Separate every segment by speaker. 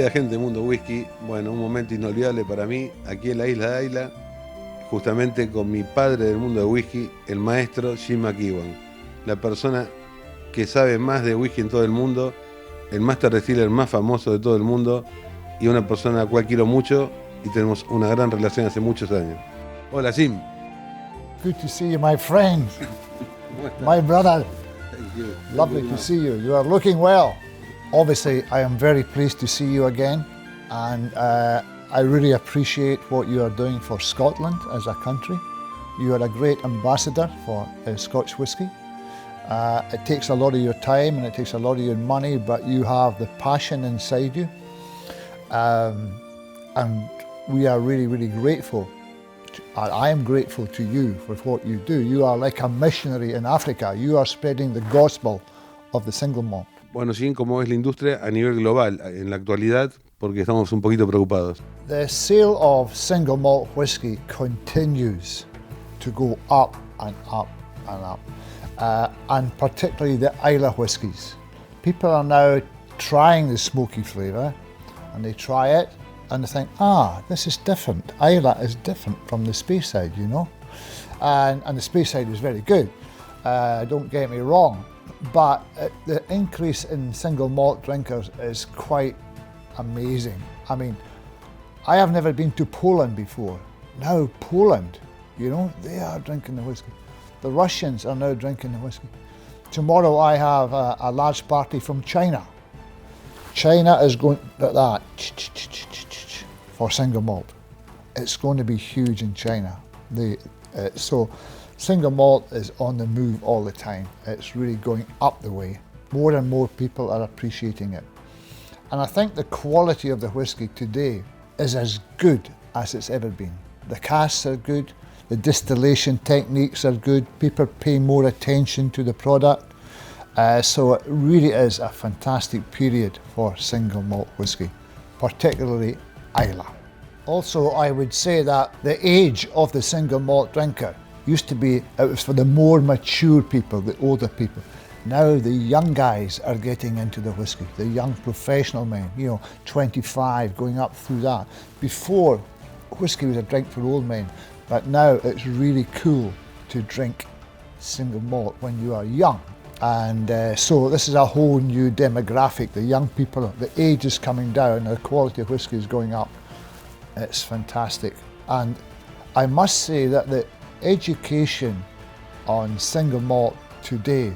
Speaker 1: Querida gente del mundo whisky, bueno, un momento inolvidable para mí, aquí en la isla de Ayla, justamente con mi padre del mundo de whisky, el maestro Jim McEwan, la persona que sabe más de whisky en todo el mundo, el master distiller más famoso de todo el mundo y una persona a la cual quiero mucho y tenemos una gran relación hace muchos años. Hola Jim.
Speaker 2: Good to see you, my friend, my brother. Lovely to see you. You are looking well. Obviously, I am very pleased to see you again, and I really appreciate what you are doing for Scotland as a country. You are a great ambassador for Scotch whisky. It takes a lot of your time and it takes a lot of your money, but you have the passion inside you, and we are really, really grateful. I am grateful to you for what you do. You are like a missionary in Africa. You are spreading the gospel of the single malt.
Speaker 1: Bueno, Jim, ¿cómo es la industria a nivel global en la actualidad? Porque estamos un poquito preocupados.
Speaker 2: The sale of single malt whiskey continues to go up and up and up, and particularly the Islay whiskies. People are now trying the smoky flavour, and they try it and they think, this is different. Islay is different from the Speyside, you know. And the Speyside is very good, don't get me wrong, but the increase in single malt drinkers is quite amazing. I mean, I have never been to Poland before. Now Poland, you know, they are drinking the whiskey. The Russians are now drinking the whiskey. Tomorrow I have a large party from China. China is going like that for single malt. It's going to be huge in China. So single malt is on the move all the time. It's really going up the way. More and more people are appreciating it. And I think the quality of the whiskey today is as good as it's ever been. The casks are good, the distillation techniques are good, people pay more attention to the product. So it really is a fantastic period for single malt whiskey, particularly Islay. Also, I would say that the age of the single malt drinker used to be, it was for the more mature people, the older people. Now the young guys are getting into the whiskey, the young professional men, 25, going up through that. Before, whiskey was a drink for old men, but now it's really cool to drink single malt when you are young. And so this is a whole new demographic. The young people, the age is coming down, the quality of whiskey is going up. It's fantastic. And I must say that the education on single malt today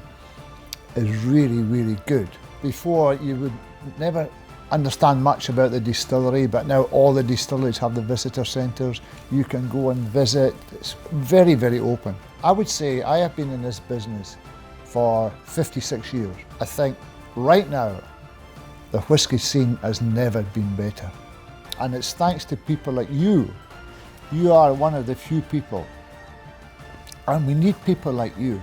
Speaker 2: is really, really good. Before, you would never understand much about the distillery, but now all the distilleries have the visitor centres. You can go and visit. It's very, very open. I would say I have been in this business for 56 years. I think right now the whiskey scene has never been better. And it's thanks to people like you. You are one of the few people, and we need people like you,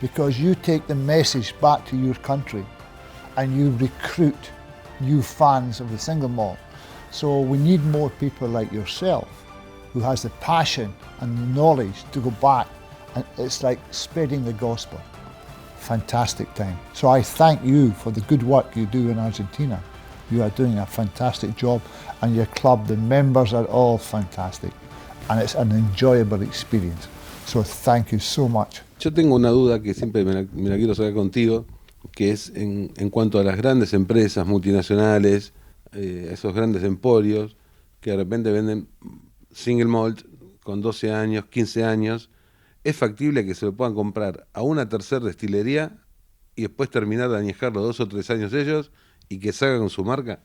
Speaker 2: because you take the message back to your country and you recruit new fans of the single malt. So we need more people like yourself who has the passion and the knowledge to go back, and it's like spreading the gospel. Fantastic time. So I thank you for the good work you do in Argentina. You are doing a fantastic job, and your club, the members are all fantastic, and it's an enjoyable experience. So thank you so much.
Speaker 1: Yo tengo una duda que siempre me la quiero sacar contigo, que es en cuanto a las grandes empresas multinacionales, esos grandes emporios que de repente venden single malt con 12 años, 15 años. ¿Es factible que se lo puedan comprar a una tercera destilería y después terminar de añejarlo 2 o 3 años ellos y que salga con su marca?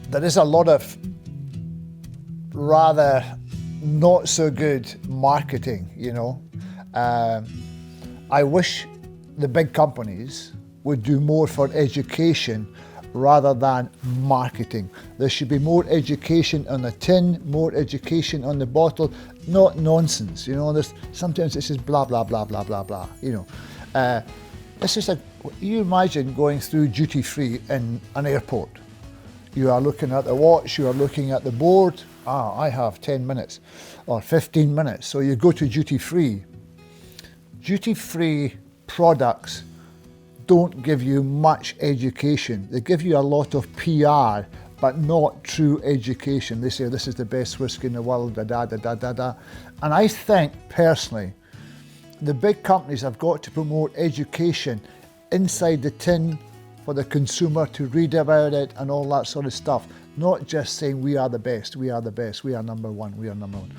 Speaker 2: There is a lot of rather not so good marketing, I wish the big companies would do more for education rather than marketing. There should be more education on the tin, more education on the bottle, not nonsense. Sometimes it's just blah, blah, blah, blah, blah, blah. It's just like, you imagine going through duty free in an airport. You are looking at the watch, you are looking at the board. I have 10 minutes or 15 minutes. So you go to duty free. Duty free products don't give you much education. They give you a lot of PR, but not true education. They say this is the best whiskey in the world, da da da da da da. And I think personally, the big companies have got to promote education inside the tin for the consumer to read about it and all that sort of stuff. Not just saying we are the best, we are the best, we are number one, we are number one.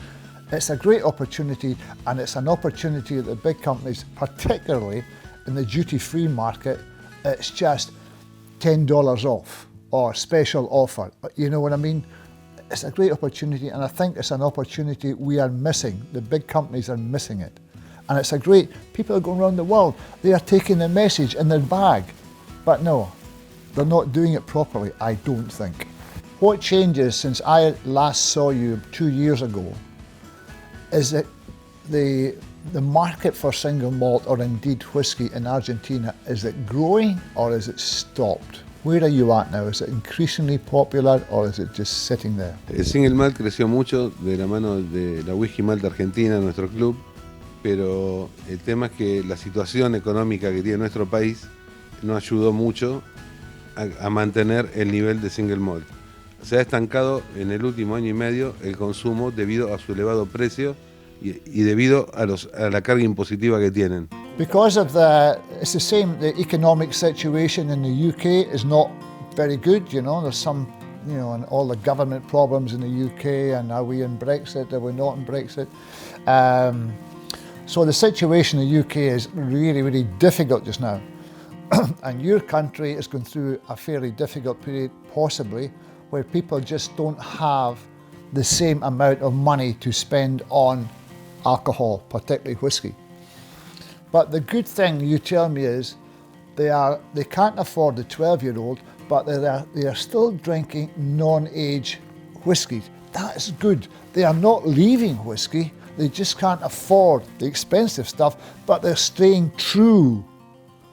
Speaker 2: It's a great opportunity, and it's an opportunity that the big companies, particularly in the duty-free market, it's just $10 off or special offer. You know what I mean? It's a great opportunity, and I think it's an opportunity we are missing. The big companies are missing it. And it's a great, people are going around the world, they are taking the message in their bag. But no, they're not doing it properly, I don't think. What changes since I last saw you 2 years ago is that the market for single malt, or indeed whiskey in Argentina, is it growing or is it stopped? Where are you at now? Is it increasingly popular or is it just sitting there?
Speaker 1: El single malt creció mucho de la mano de la Whisky Malt Argentina, nuestro club, pero el tema es que la situación económica que tiene nuestro país no ayudó mucho a mantener el nivel de single malt. Se ha estancado en el último año y medio el consumo debido a su elevado precio y debido a la carga impositiva que tienen.
Speaker 2: Because of it's the same, the economic situation in the UK is not very good, you know, there's some, you know, and all the government problems in the UK, and are we in Brexit, are we not in Brexit? So the situation in the UK is really, really difficult just now. And your country is going through a fairly difficult period, possibly, where people just don't have the same amount of money to spend on alcohol, particularly whiskey. But the good thing you tell me is they can't afford the 12-year-old, but they are still drinking non-age whiskey. That is good. They are not leaving whiskey, they just can't afford the expensive stuff, but they're staying true.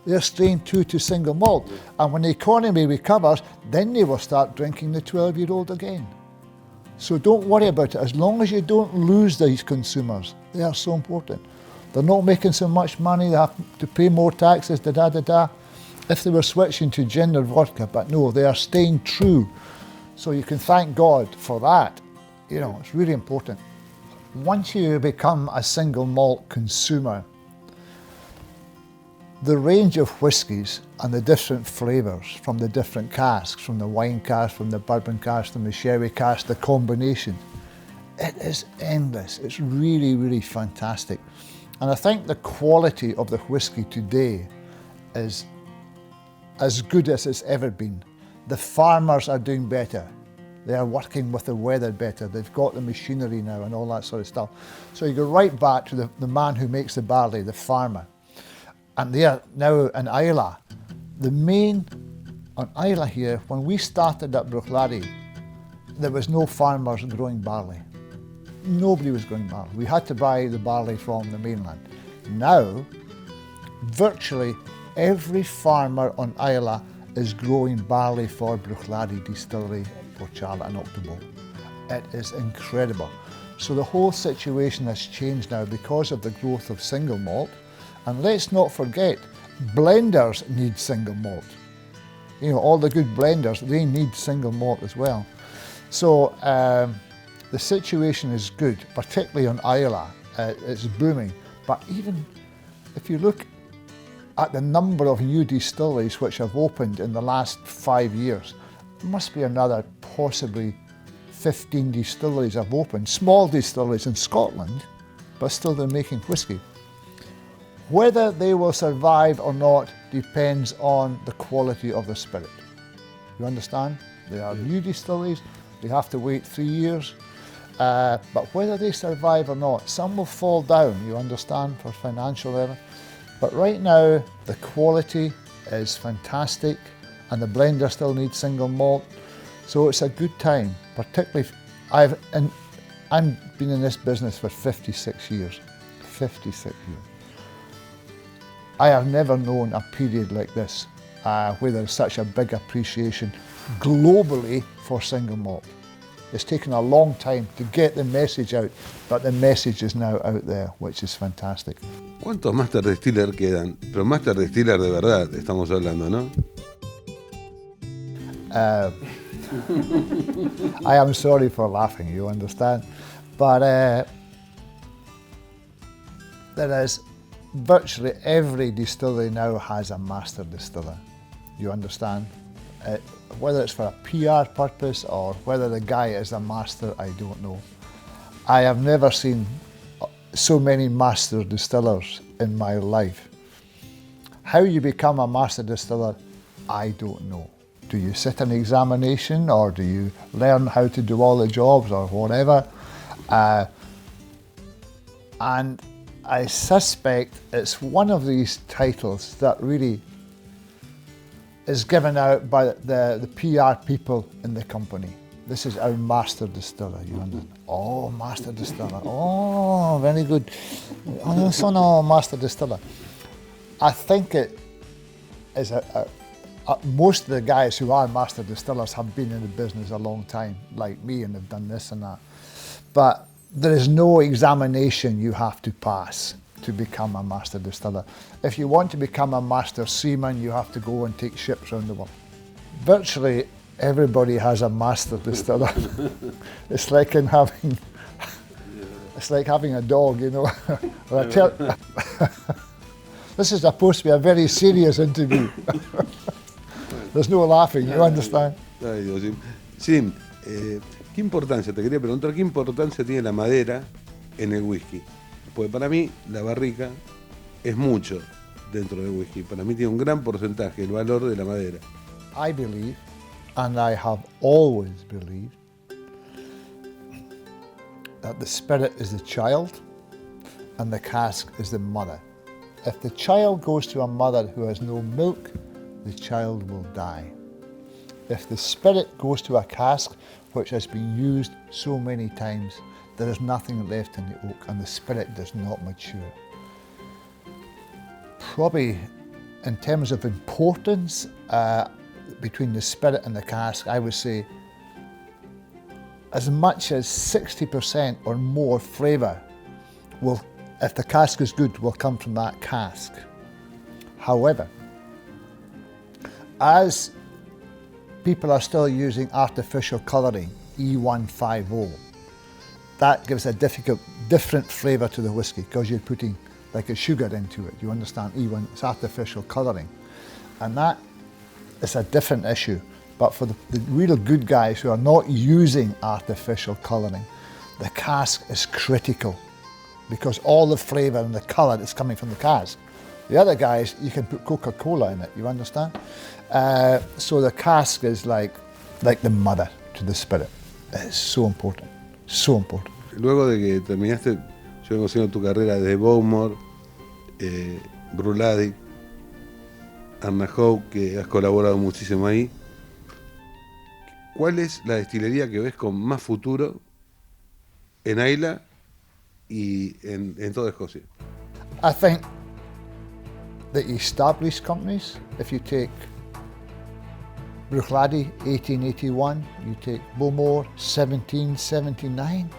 Speaker 2: They're staying true to single malt. And when the economy recovers, then they will start drinking the 12-year-old again. So don't worry about it, as long as you don't lose these consumers. They are so important. They're not making so much money, they have to pay more taxes, da-da-da-da. If they were switching to gin or vodka, but no, they are staying true. So you can thank God for that. You know, it's really important. Once you become a single malt consumer, the range of whiskies and the different flavours from the different casks, from the wine cask, from the bourbon cask, from the sherry cask, the combination, it is endless. It's really, really fantastic. And I think the quality of the whiskey today is as good as it's ever been. The farmers are doing better. They are working with the weather better. They've got the machinery now and all that sort of stuff. So you go right back to the man who makes the barley, the farmer. And they are now in Isla. The main, on Isla here, when we started at Bruichladdich, there was no farmers growing barley. Nobody was growing barley. We had to buy the barley from the mainland. Now, virtually every farmer on Isla is growing barley for Bruichladdich Distillery, for Charlotte and Octobo. It is incredible. So the whole situation has changed now because of the growth of single malt. And let's not forget, blenders need single malt. You know, all the good blenders, they need single malt as well. So the situation is good, particularly on Isla. It's booming. But even if you look at the number of new distilleries which have opened in the last 5 years, there must be another possibly 15 distilleries have opened, small distilleries in Scotland, but still they're making whiskey. Whether they will survive or not depends on the quality of the spirit. You understand? They are new distilleries, they have to wait 3 years, but whether they survive or not, some will fall down, you understand, for financial error. But right now, the quality is fantastic, and the blender still needs single malt, so it's a good time. Particularly, I've been in this business for 56 years. 56 years. I have never known a period like this where there's such a big appreciation globally for single malt. It's taken a long time to get the message out, but the message is now out there, which is fantastic.
Speaker 1: ¿Cuántos Master Distiller quedan? Pero Master Distiller de verdad estamos hablando, ¿no?
Speaker 2: I am sorry for laughing, you understand? But there is virtually every distillery now has a master distiller, you understand? Whether it's for a PR purpose or whether the guy is a master, I don't know. I have never seen so many master distillers in my life. How you become a master distiller, I don't know. Do you sit an examination or do you learn how to do all the jobs or whatever? And I suspect it's one of these titles that really is given out by the PR people in the company. This is our master distiller, you understand? Oh, master distiller. Oh, very good. Oh, so no, master distiller. I think it is most of the guys who are master distillers have been in the business a long time, like me, and have done this and that. But there is no examination you have to pass to become a master distiller. If you want to become a master seaman, you have to go and take ships around the world. Virtually everybody has a master distiller. It's like having a dog, you know. This is supposed to be a very serious interview. There's no laughing, you understand?
Speaker 1: Ay, Dios. Jim, ¿qué importancia, te quería preguntar, qué importancia tiene la madera en el whisky? Porque para mí la barrica es mucho dentro del whisky. Para mí tiene un gran porcentaje el valor de la madera.
Speaker 2: I believe, and I have always believed, that the spirit is the child and the cask is the mother. If the child goes to a mother who has no milk, the child will die. If the spirit goes to a cask which has been used so many times, there is nothing left in the oak and the spirit does not mature. Probably in terms of importance between the spirit and the cask, I would say as much as 60% or more flavour will, if the cask is good, will come from that cask. However, as people are still using artificial colouring, E150, that gives a different flavour to the whisky because you're putting like a sugar into it. You understand? E1, it's artificial colouring. And that is a different issue. But for the real good guys who are not using artificial colouring, the cask is critical because all the flavour and the colour is coming from the cask. The other guys, you can put Coca-Cola in it, you understand? So the cask is like the mother to the spirit. It's so important, so important.
Speaker 1: Luego de que terminaste, yo vengo haciendo tu carrera desde Bowmore, Bruichladdich, Arnahoe, que has colaborado muchísimo ahí. ¿Cuál es la destilería que ves con más futuro en Islay y en toda Escocia?
Speaker 2: I think the established companies, if you take Bruichladdich 1881, you take Bowmore 1779,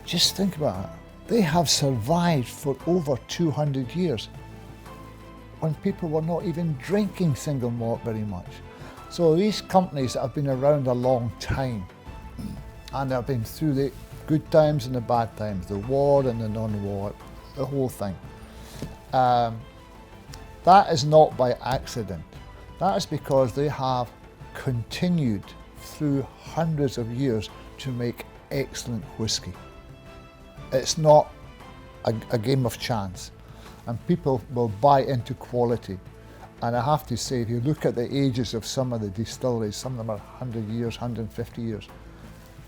Speaker 2: just think about it. They have survived for over 200 years when people were not even drinking single malt very much. So these companies that have been around a long time and have been through the good times and the bad times, the war and the non-war, the whole thing. That is not by accident. That is because they have continued through hundreds of years to make excellent whisky. It's not a game of chance, and people will buy into quality. And I have to say, if you look at the ages of some of the distilleries, some of them are 100 years, 150 years,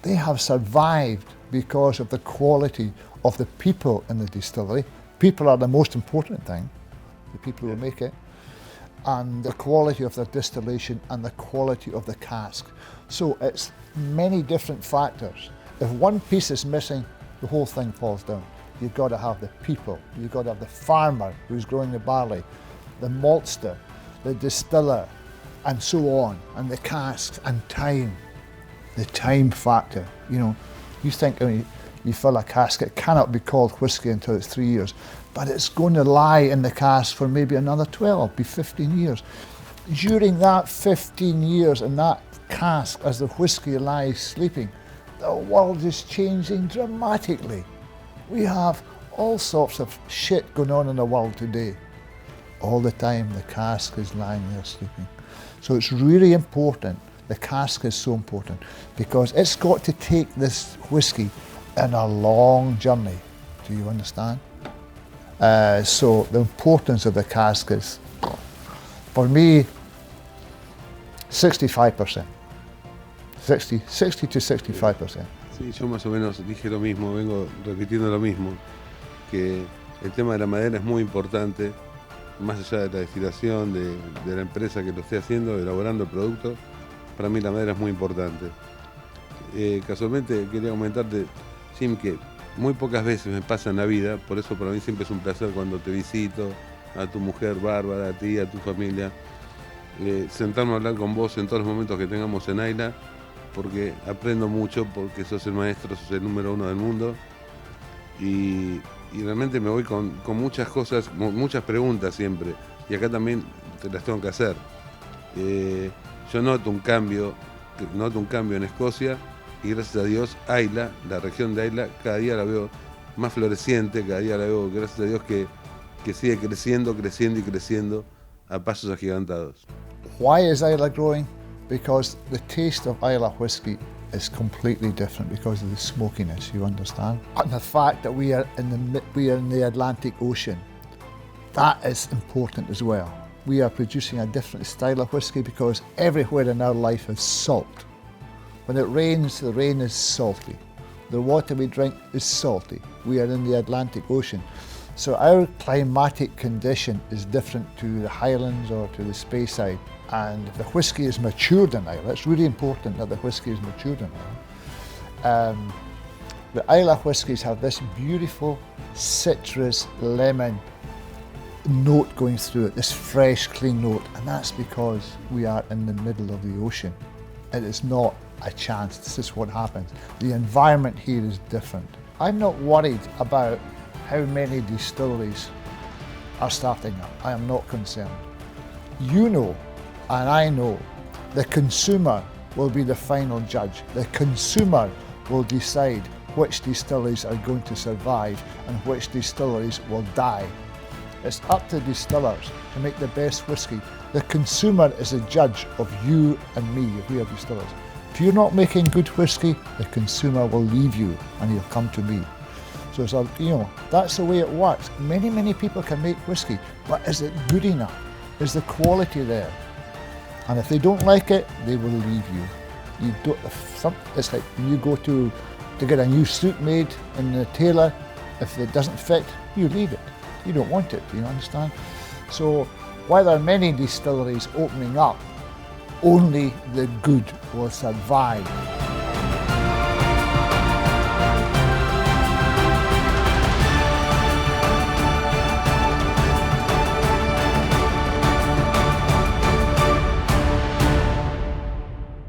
Speaker 2: they have survived because of the quality of the people in the distillery. People are the most important thing, the people who make it, and the quality of the distillation and the quality of the cask. So it's many different factors. If one piece is missing, the whole thing falls down. You've got to have the people, you've got to have the farmer who's growing the barley, the maltster, the distiller, and so on, and the casks, and time. The time factor. You know, you think when you fill a cask, it cannot be called whisky until it's 3 years, but it's going to lie in the cask for maybe another 12, be 15 years. During that 15 years in that cask as the whiskey lies sleeping. The world is changing dramatically. We have all sorts of shit going on in the world today. All the time the cask is lying there sleeping. So it's really important. The cask is so important because it's got to take this whiskey in a long journey. Do you understand? So the importance of the cask is, for me, 65%. 60 to 65%.
Speaker 1: Sí, yo más o menos dije lo mismo, vengo repitiendo lo mismo, que el tema de la madera es muy importante, más allá de la destilación, de la empresa que lo esté haciendo, elaborando el producto, para mí la madera es muy importante. Casualmente quería comentarte, Jim, que muy pocas veces me pasa en la vida, por eso para mí siempre es un placer cuando te visito, a tu mujer Bárbara, a ti, a tu familia, sentarme a hablar con vos en todos los momentos que tengamos en Ayla, porque aprendo mucho, porque sos el maestro, sos el número uno del mundo, y realmente me voy con muchas cosas, muchas preguntas siempre, y acá también te las tengo que hacer. Yo noto un cambio en Escocia, y gracias a Dios Ayla, la región de Ayla, cada día la veo más floreciente, cada día la veo, gracias a Dios, que sigue creciendo y creciendo a pasos agigantados.
Speaker 2: Why is Islay growing? Because the taste of Islay whiskey is completely different because of the smokiness, you understand? And the fact that we are in the Atlantic Ocean, that is important as well. We are producing a different style of whiskey because everywhere in our life is salt. When it rains, the rain is salty. The water we drink is salty. We are in the Atlantic Ocean. So our climatic condition is different to the Highlands or to the Speyside. And if the whiskey is matured in Islay, it's really important that the whiskey is matured in Islay. The Islay whiskies have this beautiful citrus lemon note going through it, this fresh, clean note, and that's because we are in the middle of the ocean. It is not a chance, this is what happens. The environment here is different. I'm not worried about how many distilleries are starting up. I am not concerned. You know, and I know, the consumer will be the final judge. The consumer will decide which distilleries are going to survive and which distilleries will die. It's up to distillers to make the best whiskey. The consumer is a judge of you and me, if we are distillers. If you're not making good whiskey, the consumer will leave you and he'll come to me. So it's that's the way it works. Many people can make whiskey, but is it good enough? Is the quality there? And if they don't like it, they will leave you. It's like when you go to get a new suit made in the tailor, if it doesn't fit, you leave it. You don't want it, do you understand? So while there are many distilleries opening up, only the good will survive.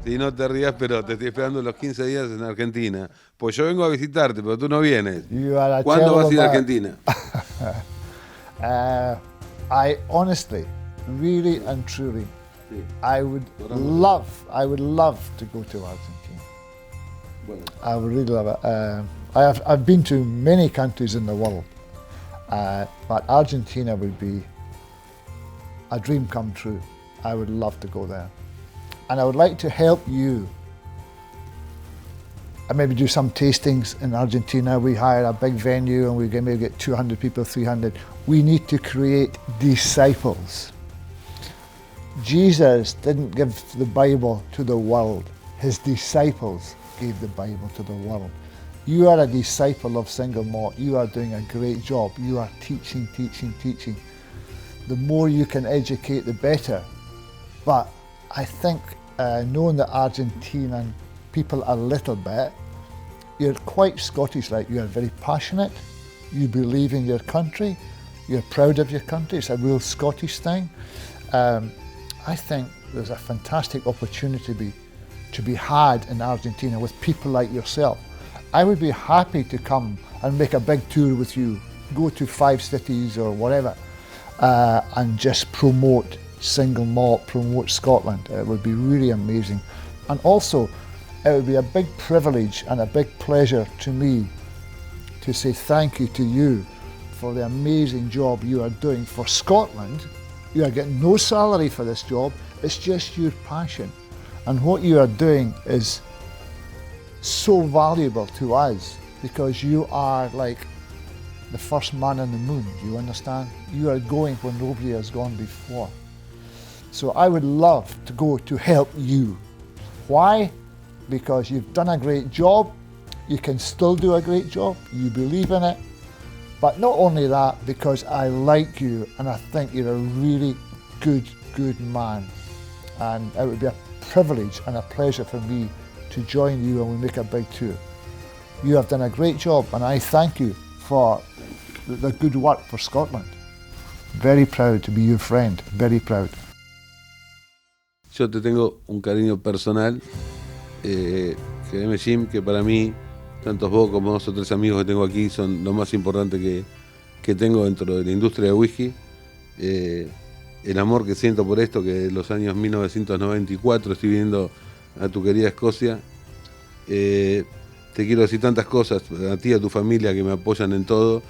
Speaker 1: Sí, no te rías, pero te estoy esperando los 15 días en Argentina. Pues yo vengo a visitarte, pero tú no vienes. ¿Cuándo vas a ir a Argentina?
Speaker 2: I honestly, really and truly, I would love to go to Argentina. I would really love it. I've been to many countries in the world, but Argentina would be a dream come true. I would love to go there. And I would like to help you. I maybe do some tastings in Argentina. We hire a big venue and we maybe get 200 people, 300. We need to create disciples. Jesus didn't give the Bible to the world. His disciples gave the Bible to the world. You are a disciple of single malt. You are doing a great job. You are teaching. The more you can educate, the better. But I think knowing the Argentinian people a little bit, you're quite Scottish-like. You are very passionate. You believe in your country. You're proud of your country. It's a real Scottish thing. I think there's a fantastic opportunity to be had in Argentina with people like yourself. I would be happy to come and make a big tour with you, go to 5 cities or whatever, and just promote single malt, promote Scotland. It would be really amazing. And also, it would be a big privilege and a big pleasure to me to say thank you to you for the amazing job you are doing for Scotland. You are getting no salary for this job, it's just your passion. And what you are doing is so valuable to us because you are like the first man on the moon, do you understand? You are going where nobody has gone before. So I would love to go to help you. Why? Because you've done a great job, you can still do a great job, you believe in it, but not only that, because I like you and I think you're a really good man. And it would be a privilege and a pleasure for me to join you when we make a big tour. You have done a great job and I thank you for the good work for Scotland. Very proud to be your friend, very proud.
Speaker 1: Yo te tengo un cariño personal, créeme Jim, que para mí, tanto vos como 2 o 3 amigos que tengo aquí son lo más importante que tengo dentro de la industria de whisky. El amor que siento por esto, que de los años 1994 estoy viendo a tu querida Escocia. Te quiero decir tantas cosas, a ti y a tu familia que me apoyan en todo.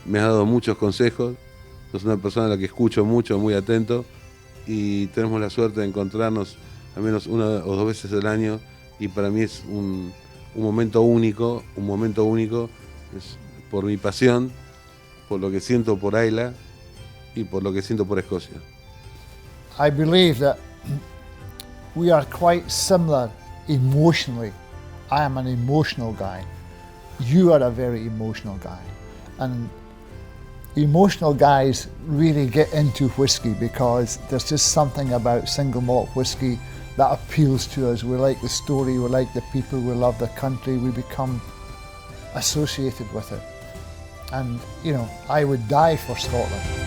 Speaker 1: Me has dado muchos consejos, sos una persona a la que escucho mucho, muy atento, y tenemos la suerte de encontrarnos al menos 1 o 2 veces al año, y para mí es un momento único, es por mi pasión, por lo que siento por Ayla y por lo que siento por Escocia.
Speaker 2: I believe that we are quite similar emotionally. I am an emotional guy. You are a very emotional guy. And emotional guys really get into whiskey because there's just something about single malt whiskey that appeals to us. We like the story, we like the people, we love the country, we become associated with it. And, you know, I would die for Scotland.